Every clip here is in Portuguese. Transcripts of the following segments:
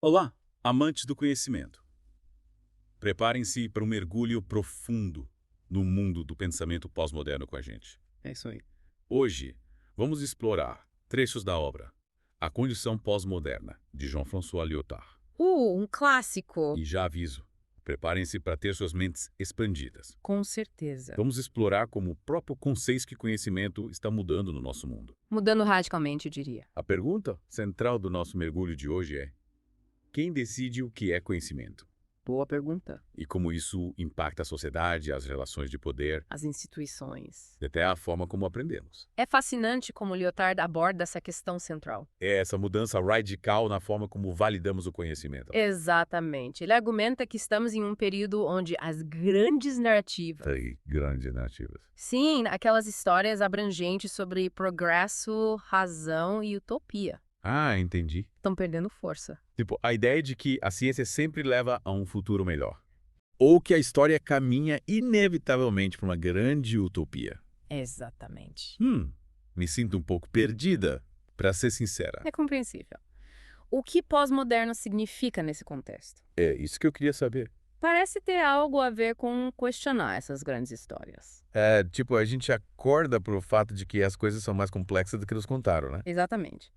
Olá, amantes do conhecimento. Preparem-se para um mergulho profundo no mundo do pensamento pós-moderno com a gente. É isso aí. Hoje, vamos explorar trechos da obra A Condição Pós-Moderna, de Jean-François Lyotard. Um clássico. E já aviso, preparem-se para ter suas mentes expandidas. Com certeza. Vamos explorar como o próprio conceito de conhecimento está mudando no nosso mundo. Mudando radicalmente, eu diria. A pergunta central do nosso mergulho de hoje é: quem decide o que é conhecimento? Boa pergunta. E como isso impacta a sociedade, as relações de poder, As instituições. e até a forma como aprendemos. É fascinante como Lyotard aborda essa questão central. É essa mudança radical na forma como validamos o conhecimento. Exatamente. Ele argumenta que estamos em um período onde as grandes narrativas, Aí, grandes narrativas. sim, aquelas histórias abrangentes sobre progresso, razão e utopia, Ah, entendi. estão perdendo força. Tipo, a ideia de que a ciência sempre leva a um futuro melhor. Ou que a história caminha inevitavelmente para uma grande utopia. Exatamente. Me sinto um pouco perdida, para ser sincera. É compreensível. O que pós-moderno significa nesse contexto? É isso que eu queria saber. Parece ter algo a ver com questionar essas grandes histórias. É, tipo, a gente acorda pro fato de que as coisas são mais complexas do que nos contaram, né? Exatamente.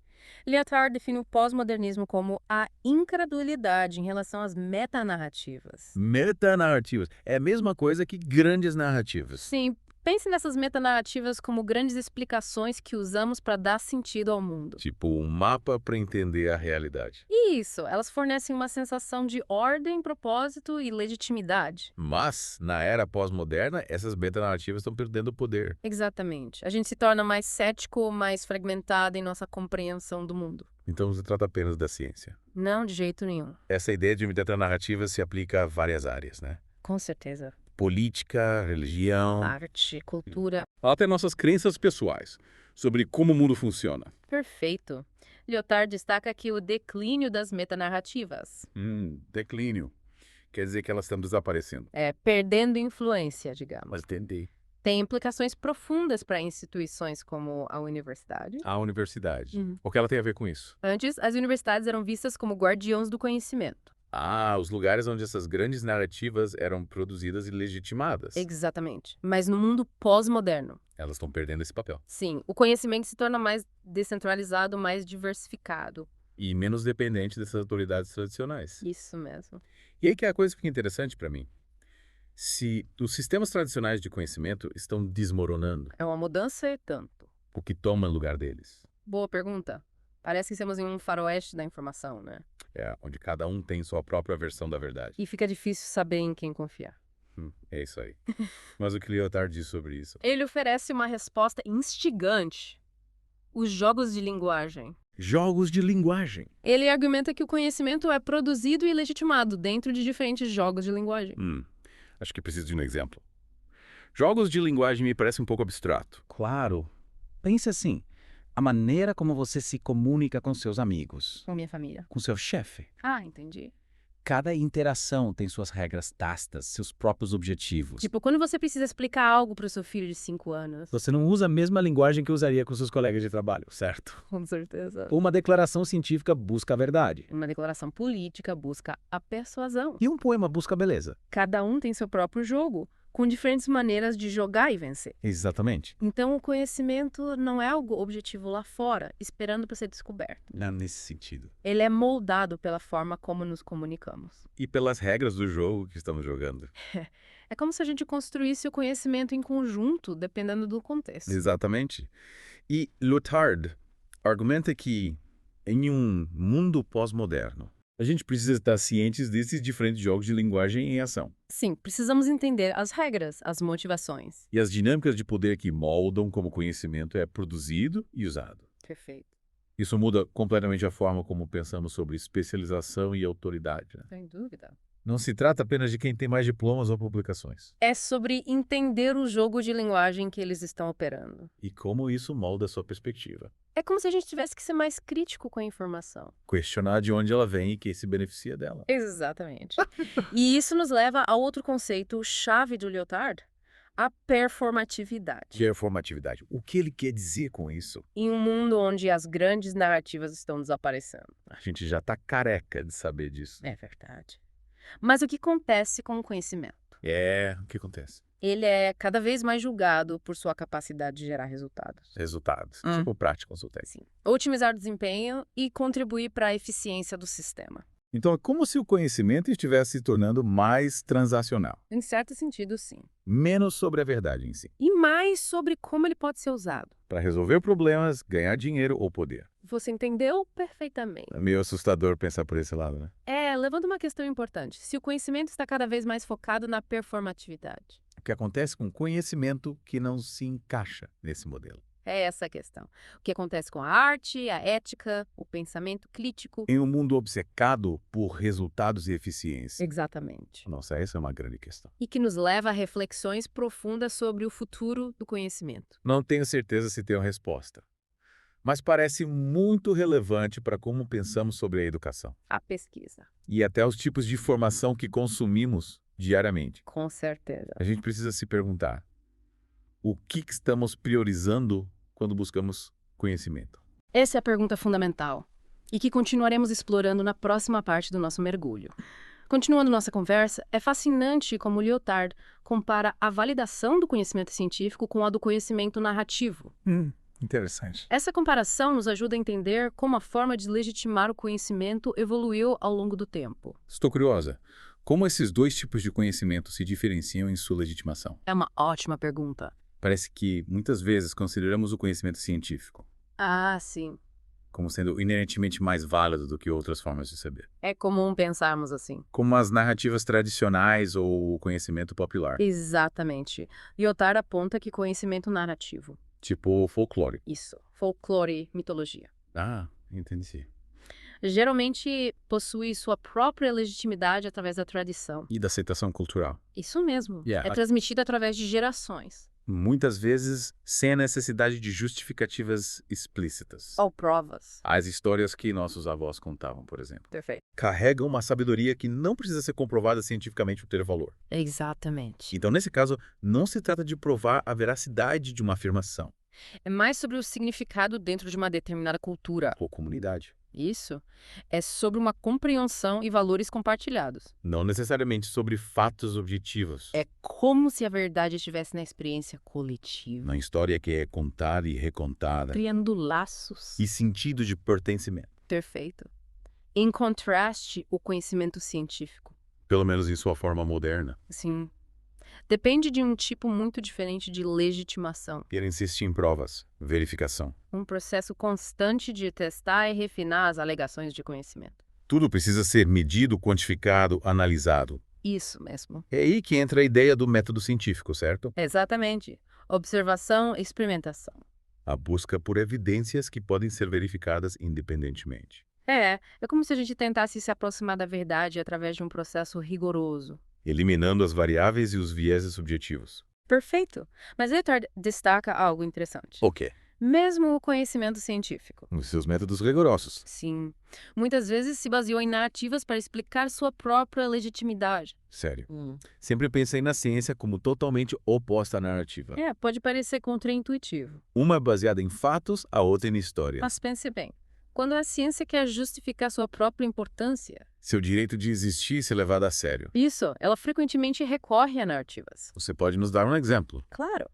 Lyotard define o pós-modernismo como a incredulidade em relação às metanarrativas. Metanarrativas. É a mesma coisa que grandes narrativas. Sim, pense nessas metanarrativas como grandes explicações que usamos para dar sentido ao mundo. Tipo, um mapa para entender a realidade. Isso, elas fornecem uma sensação de ordem, propósito e legitimidade. Mas, na era pós-moderna, essas metanarrativas estão perdendo o poder. Exatamente. A gente se torna mais cético, mais fragmentado em nossa compreensão do mundo. Então se trata apenas da ciência. Não, de jeito nenhum. Essa ideia de metanarrativa se aplica a várias áreas, né? Com certeza. Política, religião, Arte, cultura. até nossas crenças pessoais sobre como o mundo funciona. Perfeito. Lyotard destaca aqui o declínio das metanarrativas. Declínio. Quer dizer que elas estão desaparecendo. Perdendo influência, digamos. Mas entendi. Tem implicações profundas para instituições como a universidade. A universidade. Uhum. O que ela tem a ver com isso? Antes, as universidades eram vistas como guardiãos do conhecimento. Ah, os lugares onde essas grandes narrativas eram produzidas e legitimadas. Exatamente. Mas no mundo pós-moderno, Elas estão perdendo esse papel. sim, o conhecimento se torna mais descentralizado, mais diversificado. E menos dependente dessas autoridades tradicionais. Isso mesmo. E aí que a coisa fica interessante para mim. Se os sistemas tradicionais de conhecimento estão desmoronando, É uma mudança e tanto. o que toma lugar deles? Boa pergunta. Parece que estamos em um faroeste da informação, né? É onde cada um tem sua própria versão da verdade. E fica difícil saber em quem confiar. É isso aí. Mas o que Lyotard diz sobre isso? Ele oferece uma resposta instigante. Os jogos de linguagem. Jogos de linguagem. Ele argumenta que o conhecimento é produzido e legitimado dentro de diferentes jogos de linguagem. Acho que preciso de um exemplo. Jogos de linguagem me parece um pouco abstrato. Claro. Pense assim. A maneira como você se comunica com seus amigos, Com minha família. com seu chefe. Ah, entendi. Cada interação tem suas regras tácitas, seus próprios objetivos. Tipo, quando você precisa explicar algo para o seu filho de 5 anos. Você não usa a mesma linguagem que usaria com seus colegas de trabalho, certo? Com certeza. Uma declaração científica busca a verdade. Uma declaração política busca a persuasão. E um poema busca a beleza. Cada um tem seu próprio jogo, com diferentes maneiras de jogar e vencer. Exatamente. Então, o conhecimento não é algo objetivo lá fora, esperando para ser descoberto. Não nesse sentido. Ele é moldado pela forma como nos comunicamos. E pelas regras do jogo que estamos jogando. É como se a gente construísse o conhecimento em conjunto, dependendo do contexto. Exatamente. E Lyotard argumenta que, em um mundo pós-moderno, a gente precisa estar cientes desses diferentes jogos de linguagem em ação. Sim, precisamos entender as regras, as motivações. E as dinâmicas de poder que moldam como o conhecimento é produzido e usado. Perfeito. Isso muda completamente a forma como pensamos sobre especialização e autoridade, né? Sem dúvida. Não se trata apenas de quem tem mais diplomas ou publicações. É sobre entender o jogo de linguagem que eles estão operando. E como isso molda a sua perspectiva. É como se a gente tivesse que ser mais crítico com a informação. Questionar de onde ela vem e quem se beneficia dela. Exatamente. E isso nos leva a outro conceito chave do Lyotard, a performatividade. Performatividade. O que ele quer dizer com isso? Em um mundo onde as grandes narrativas estão desaparecendo. A gente já tá careca de saber disso. É verdade. Mas o que acontece com o conhecimento? O que acontece? Ele é cada vez mais julgado por sua capacidade de gerar resultados. Resultados. Tipo prática consultante. Sim. Otimizar o desempenho e contribuir para a eficiência do sistema. Então é como se o conhecimento estivesse se tornando mais transacional. Em certo sentido, sim. Menos sobre a verdade em si. E mais sobre como ele pode ser usado. Para resolver problemas, ganhar dinheiro ou poder. Você entendeu perfeitamente. É meio assustador pensar por esse lado, né? Levanta uma questão importante. Se o conhecimento está cada vez mais focado na performatividade. O que acontece com o conhecimento que não se encaixa nesse modelo? É essa a questão. O que acontece com a arte, a ética, o pensamento crítico. Em um mundo obcecado por resultados e eficiência. Exatamente. Nossa, essa é uma grande questão. E que nos leva a reflexões profundas sobre o futuro do conhecimento. Não tenho certeza se tenho resposta, mas parece muito relevante para como pensamos sobre a educação. A pesquisa. E até os tipos de informação que consumimos diariamente. Com certeza. A gente precisa se perguntar, o que estamos priorizando quando buscamos conhecimento? Essa é a pergunta fundamental e que continuaremos explorando na próxima parte do nosso mergulho. Continuando nossa conversa, é fascinante como Lyotard compara a validação do conhecimento científico com a do conhecimento narrativo. Interessante. Essa comparação nos ajuda a entender como a forma de legitimar o conhecimento evoluiu ao longo do tempo. Estou curiosa. Como esses dois tipos de conhecimento se diferenciam em sua legitimação? É uma ótima pergunta. Parece que, muitas vezes, consideramos o conhecimento científico Ah, sim. como sendo inerentemente mais válido do que outras formas de saber. É comum pensarmos assim. Como as narrativas tradicionais ou o conhecimento popular, Exatamente. Lyotard aponta que conhecimento narrativo. tipo folclore. Isso. Folclore, mitologia. Ah, entendi. Geralmente possui sua própria legitimidade através da tradição. E da aceitação cultural. Isso mesmo. Yeah. É transmitido através de gerações. Muitas vezes, sem a necessidade de justificativas explícitas. Ou provas. As histórias que nossos avós contavam, por exemplo, Perfeito. carregam uma sabedoria que não precisa ser comprovada cientificamente por ter valor. Exatamente. Então, nesse caso, não se trata de provar a veracidade de uma afirmação É mais sobre o significado dentro de uma determinada cultura. ou comunidade. Isso é sobre uma compreensão e valores compartilhados. Não necessariamente sobre fatos objetivos. É como se a verdade estivesse na experiência coletiva, Na história que é contada e recontada. criando laços. E sentido de pertencimento. Perfeito. Em contraste, o conhecimento científico. Pelo menos em sua forma moderna. Sim. Depende de um tipo muito diferente de legitimação. Ele insiste em provas, verificação. Um processo constante de testar e refinar as alegações de conhecimento. Tudo precisa ser medido, quantificado, analisado. Isso mesmo. É aí que entra a ideia do método científico, certo? Exatamente. Observação e experimentação. A busca por evidências que podem ser verificadas independentemente. É como se a gente tentasse se aproximar da verdade através de um processo rigoroso. Eliminando as variáveis e os vieses subjetivos. Perfeito. Mas Lyotard destaca algo interessante. O quê? Mesmo o conhecimento científico. Os seus métodos rigorosos. Sim. Muitas vezes se baseou em narrativas para explicar sua própria legitimidade. Sério. Sempre pensei na ciência como totalmente oposta à narrativa. Pode parecer contraintuitivo. Uma é baseada em fatos, a outra em história. Mas pense bem. Quando a ciência quer justificar sua própria importância, Seu direito de existir e ser levado a sério. ela frequentemente recorre a narrativas. Você pode nos dar um exemplo? Claro.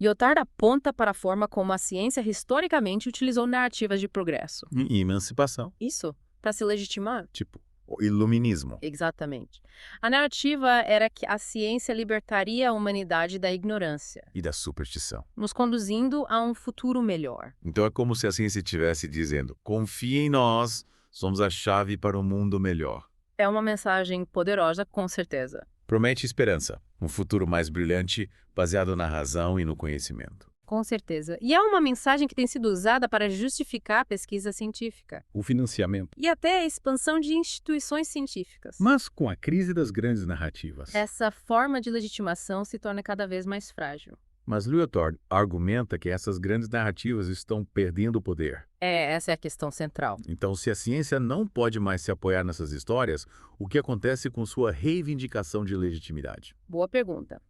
Lyotard aponta para a forma como a ciência historicamente utilizou narrativas de progresso. E emancipação. Isso, para se legitimar. Tipo, o iluminismo. Exatamente. A narrativa era que a ciência libertaria a humanidade da ignorância, E da superstição. nos conduzindo a um futuro melhor. Então é como se a ciência estivesse dizendo: confie em nós, somos a chave para um mundo melhor. É uma mensagem poderosa, com certeza. Promete esperança, um futuro mais brilhante, baseado na razão e no conhecimento. Com certeza. E é uma mensagem que tem sido usada para justificar a pesquisa científica. O financiamento. E até a expansão de instituições científicas. Mas com a crise das grandes narrativas. Essa forma de legitimação se torna cada vez mais frágil. Mas Lyotard argumenta que essas grandes narrativas estão perdendo o poder. Essa é a questão central. Então, se a ciência não pode mais se apoiar nessas histórias, o que acontece com sua reivindicação de legitimidade? Boa pergunta.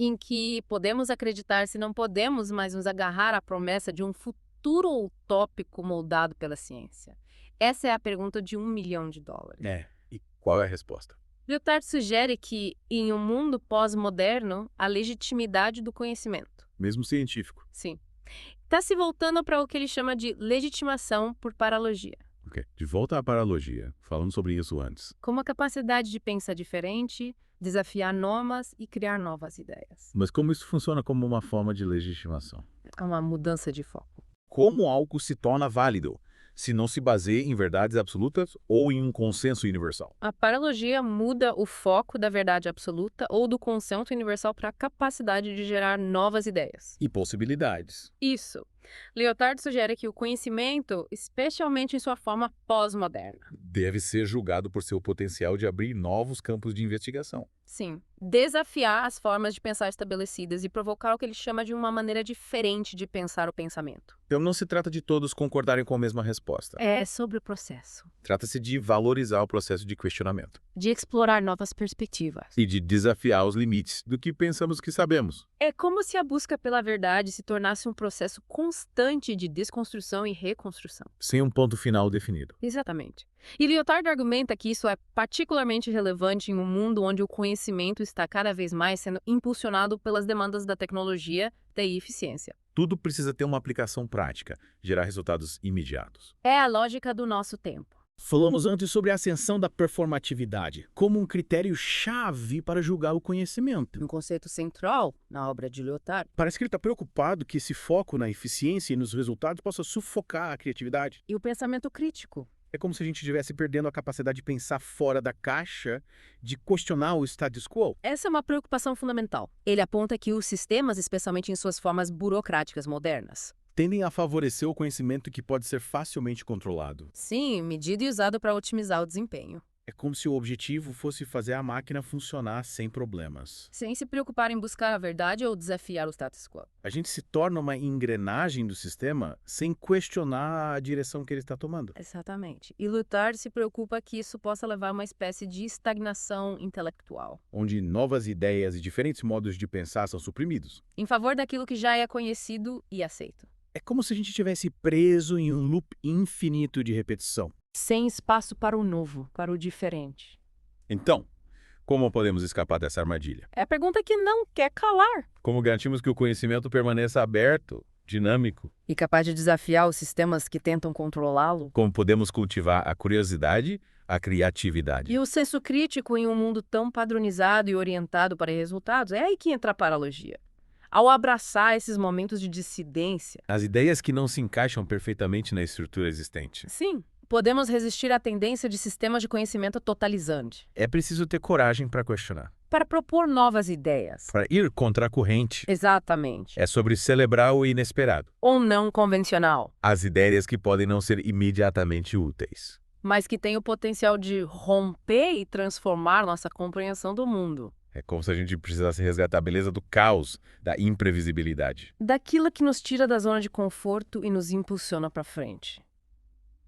em que podemos acreditar se não podemos mais nos agarrar à promessa de um futuro utópico moldado pela ciência? Essa é a pergunta de $1 milhão. E qual é a resposta? Lyotard sugere que, em um mundo pós-moderno, a legitimidade do conhecimento, Mesmo científico. sim, está se voltando para o que ele chama de legitimação por paralogia, Ok. De volta à paralogia, falando sobre isso antes. como a capacidade de pensar diferente, desafiar normas e criar novas ideias. Mas como isso funciona como uma forma de legitimação? É uma mudança de foco. Como algo se torna válido, se não se baseia em verdades absolutas ou em um consenso universal? A paralogia muda o foco da verdade absoluta ou do consenso universal para a capacidade de gerar novas ideias. E possibilidades. Isso. Lyotard sugere que o conhecimento, especialmente em sua forma pós-moderna, Deve ser julgado por seu potencial de abrir novos campos de investigação. sim, desafiar as formas de pensar estabelecidas e provocar o que ele chama de uma maneira diferente de pensar o pensamento. Então não se trata de todos concordarem com a mesma resposta. É sobre o processo, Trata-se de valorizar o processo de questionamento de explorar novas perspectivas. e de desafiar os limites do que pensamos que sabemos. É como se a busca pela verdade se tornasse um processo constante de desconstrução e reconstrução. Sem um ponto final definido. Exatamente. E Lyotard argumenta que isso é particularmente relevante em um mundo onde o conhecimento está cada vez mais sendo impulsionado pelas demandas da tecnologia, TI e eficiência. Tudo precisa ter uma aplicação prática, gerar resultados imediatos. É a lógica do nosso tempo. Falamos antes sobre a ascensão da performatividade como um critério-chave para julgar o conhecimento. Um conceito central na obra de Lyotard. Parece que ele está preocupado que esse foco na eficiência e nos resultados possa sufocar a criatividade. E o pensamento crítico. É como se a gente estivesse perdendo a capacidade de pensar fora da caixa, de questionar o status quo. Essa é uma preocupação fundamental. Ele aponta que os sistemas, especialmente em suas formas burocráticas modernas, Tendem a favorecer o conhecimento que pode ser facilmente controlado. sim, medido e usado para otimizar o desempenho, É como se o objetivo fosse fazer a máquina funcionar sem problemas. sem se preocupar em buscar a verdade ou desafiar o status quo. A gente se torna uma engrenagem do sistema sem questionar a direção que ele está tomando. Exatamente. E Lyotard se preocupa que isso possa levar a uma espécie de estagnação intelectual, Onde novas ideias e diferentes modos de pensar são suprimidos. em favor daquilo que já é conhecido e aceito, É como se a gente estivesse preso em um loop infinito de repetição. sem espaço para o novo, para o diferente. Então, como podemos escapar dessa armadilha? É a pergunta que não quer calar. Como garantimos que o conhecimento permaneça aberto, dinâmico? E capaz de desafiar os sistemas que tentam controlá-lo. Como podemos cultivar a curiosidade, a criatividade? E o senso crítico em um mundo tão padronizado e orientado para resultados, é aí que entra a paralogia. Ao abraçar esses momentos de dissidência, As ideias que não se encaixam perfeitamente na estrutura existente. sim, podemos resistir à tendência de sistemas de conhecimento totalizante, É preciso ter coragem para questionar, para propor novas ideias. para ir contra a corrente. Exatamente. É sobre celebrar o inesperado, Ou não convencional, as ideias que podem não ser imediatamente úteis. mas que tem o potencial de romper e transformar nossa compreensão do mundo. É como se a gente precisasse resgatar a beleza do caos, da imprevisibilidade. Daquilo que nos tira da zona de conforto e nos impulsiona para frente.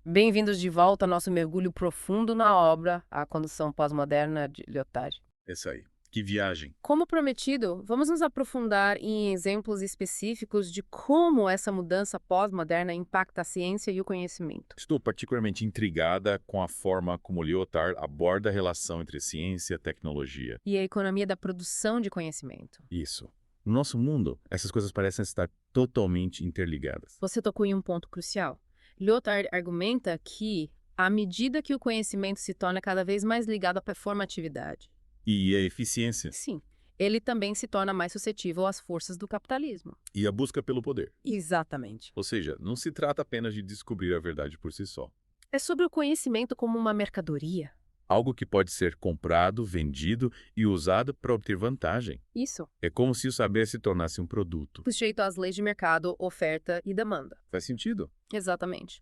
Bem-vindos de volta ao nosso mergulho profundo na obra A Condução Pós-Moderna de Lyotard. Isso aí. Que viagem. Como prometido, vamos nos aprofundar em exemplos específicos de como essa mudança pós-moderna impacta a ciência e o conhecimento. Estou particularmente intrigada com a forma como Lyotard aborda a relação entre ciência e tecnologia. E a economia da produção de conhecimento. Isso. No nosso mundo, essas coisas parecem estar totalmente interligadas. Você tocou em um ponto crucial. Lyotard argumenta que, à medida que o conhecimento se torna cada vez mais ligado à performatividade, E a eficiência. sim, ele também se torna mais suscetível às forças do capitalismo. E a busca pelo poder. Exatamente. Ou seja, não se trata apenas de descobrir a verdade por si só. É sobre o conhecimento como uma mercadoria. Algo que pode ser comprado, vendido e usado para obter vantagem. Isso, É como se o saber se tornasse um produto. sujeito às leis de mercado, oferta e demanda. Faz sentido? Exatamente.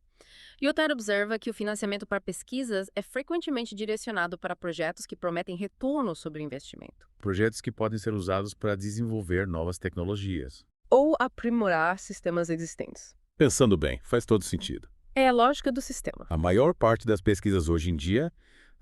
Lyotard observa que o financiamento para pesquisas é frequentemente direcionado para projetos que prometem retorno sobre o investimento. Projetos que podem ser usados para desenvolver novas tecnologias. Ou aprimorar sistemas existentes. Pensando bem, faz todo sentido. É a lógica do sistema. A maior parte das pesquisas hoje em dia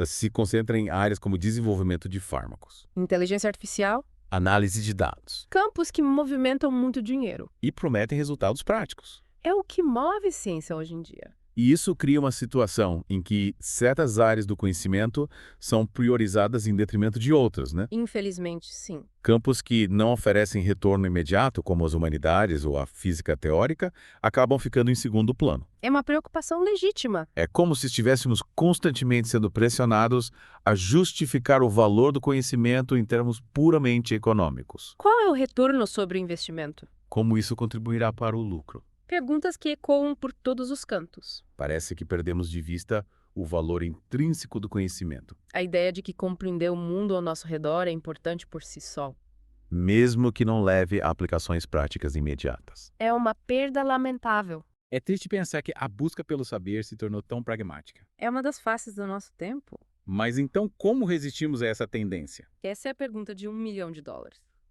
se concentra em áreas como desenvolvimento de fármacos, Inteligência artificial, análise de dados Campos que movimentam muito dinheiro. e prometem resultados práticos. É o que move ciência hoje em dia. E isso cria uma situação em que certas áreas do conhecimento são priorizadas em detrimento de outras, né? Infelizmente, sim. Campos que não oferecem retorno imediato, como as humanidades ou a física teórica, acabam ficando em segundo plano. É uma preocupação legítima. É como se estivéssemos constantemente sendo pressionados a justificar o valor do conhecimento em termos puramente econômicos. Qual é o retorno sobre o investimento? Como isso contribuirá para o lucro? Perguntas que ecoam por todos os cantos. Parece que perdemos de vista o valor intrínseco do conhecimento, A ideia de que compreender o mundo ao nosso redor é importante por si só. mesmo que não leve a aplicações práticas imediatas. É uma perda lamentável. É triste pensar que a busca pelo saber se tornou tão pragmática. É uma das faces do nosso tempo. Mas então, como resistimos a essa tendência? Essa é a pergunta de $1 milhão.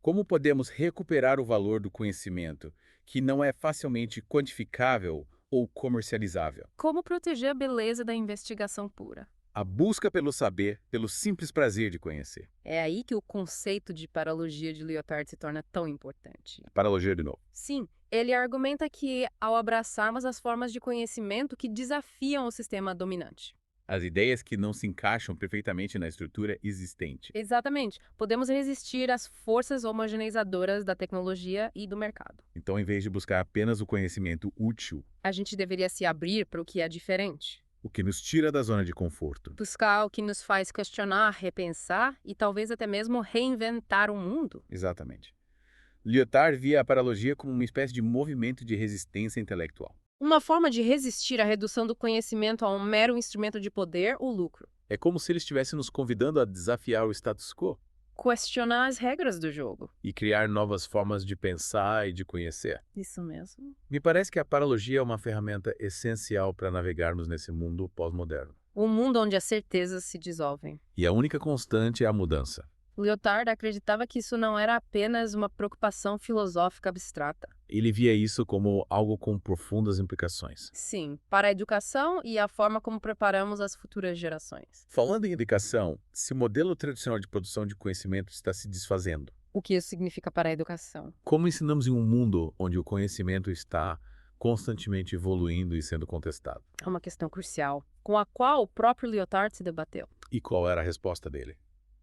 Como podemos recuperar o valor do conhecimento, que não é facilmente quantificável ou comercializável? Como proteger a beleza da investigação pura? A busca pelo saber, pelo simples prazer de conhecer. É aí que o conceito de paralogia de Lyotard se torna tão importante. Paralogia de novo. Sim, ele argumenta que, ao abraçarmos as formas de conhecimento que desafiam o sistema dominante. As ideias que não se encaixam perfeitamente na estrutura existente. Exatamente, podemos resistir às forças homogeneizadoras da tecnologia e do mercado. Então, em vez de buscar apenas o conhecimento útil, A gente deveria se abrir para o que é diferente. o que nos tira da zona de conforto, Buscar o que nos faz questionar, repensar e talvez até mesmo reinventar o mundo. exatamente. Lyotard via a paralogia como uma espécie de movimento de resistência intelectual. Uma forma de resistir à redução do conhecimento a um mero instrumento de poder ou lucro. É como se ele estivesse nos convidando a desafiar o status quo Questionar as regras do jogo. e criar novas formas de pensar e de conhecer. Isso mesmo. Me parece que a paralogia é uma ferramenta essencial para navegarmos nesse mundo pós-moderno. Um mundo onde as certezas se dissolvem. E a única constante é a mudança. Lyotard acreditava que isso não era apenas uma preocupação filosófica abstrata. Ele via isso como algo com profundas implicações. Sim, para a educação e a forma como preparamos as futuras gerações. Falando em educação, se o modelo tradicional de produção de conhecimento está se desfazendo, O que isso significa para a educação? como ensinamos em um mundo onde o conhecimento está constantemente evoluindo e sendo contestado? É uma questão crucial, com a qual o próprio Lyotard se debateu. E qual era a resposta dele?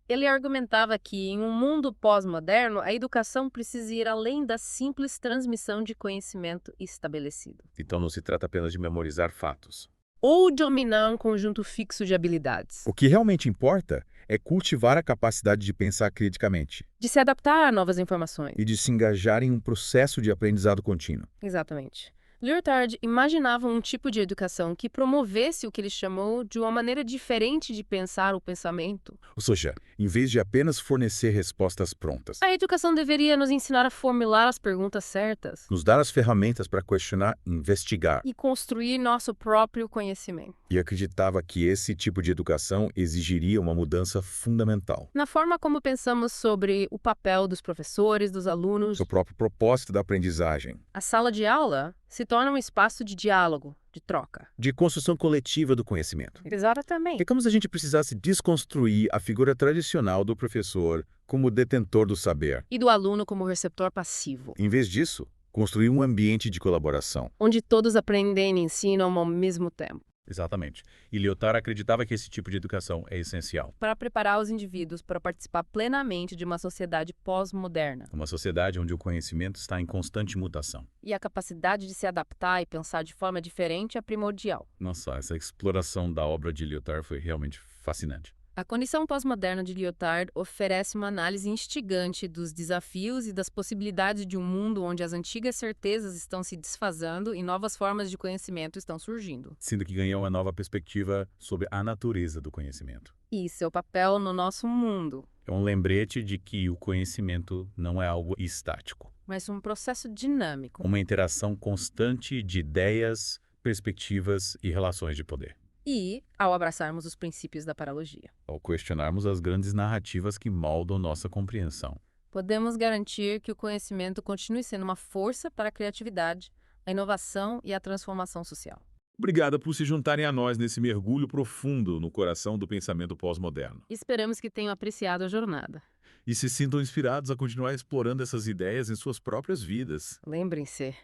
Ele argumentava que, em um mundo pós-moderno, a educação precisa ir além da simples transmissão de conhecimento estabelecido. Então não se trata apenas de memorizar fatos. Ou dominar um conjunto fixo de habilidades. O que realmente importa é cultivar a capacidade de pensar criticamente De se adaptar a novas informações. e de se engajar em um processo de aprendizado contínuo. Exatamente. Lyotard imaginava um tipo de educação que promovesse o que ele chamou de uma maneira diferente de pensar o pensamento. Ou seja, em vez de apenas fornecer respostas prontas, A educação deveria nos ensinar a formular as perguntas certas nos dar as ferramentas para questionar, investigar, e construir nosso próprio conhecimento. e acreditava que esse tipo de educação exigiria uma mudança fundamental. Na forma como pensamos sobre o papel dos professores, dos alunos, O próprio propósito da aprendizagem, a sala de aula se torna um espaço de diálogo, de troca. de construção coletiva do conhecimento. Exatamente. É como se a gente precisasse desconstruir a figura tradicional do professor como detentor do saber. E do aluno como receptor passivo, Em vez disso, construir um ambiente de colaboração. onde todos aprendem e ensinam ao mesmo tempo, Exatamente. E Lyotard acreditava que esse tipo de educação é essencial. para preparar os indivíduos para participar plenamente de uma sociedade pós-moderna. Uma sociedade onde o conhecimento está em constante mutação. E a capacidade de se adaptar e pensar de forma diferente é primordial. Nossa, essa exploração da obra de Lyotard foi realmente fascinante. A condição pós-moderna de Lyotard oferece uma análise instigante dos desafios e das possibilidades de um mundo onde as antigas certezas estão se desfazendo e novas formas de conhecimento estão surgindo. Sendo que ganhou uma nova perspectiva sobre a natureza do conhecimento. E seu papel no nosso mundo, É um lembrete de que o conhecimento não é algo estático. mas um processo dinâmico. Uma interação constante de ideias, perspectivas e relações de poder. E ao abraçarmos os princípios da paralogia, Ao questionarmos as grandes narrativas que moldam nossa compreensão. podemos garantir que o conhecimento continue sendo uma força para a criatividade, a inovação e a transformação social. Obrigada por se juntarem a nós nesse mergulho profundo no coração do pensamento pós-moderno. Esperamos que tenham apreciado a jornada. e se sintam inspirados a continuar explorando essas ideias em suas próprias vidas. Lembrem-se,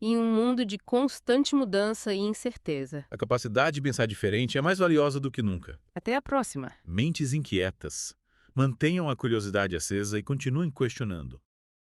em um mundo de constante mudança e incerteza. A capacidade de pensar diferente é mais valiosa do que nunca. Até a próxima! Mentes inquietas. Mantenham a curiosidade acesa e continuem questionando.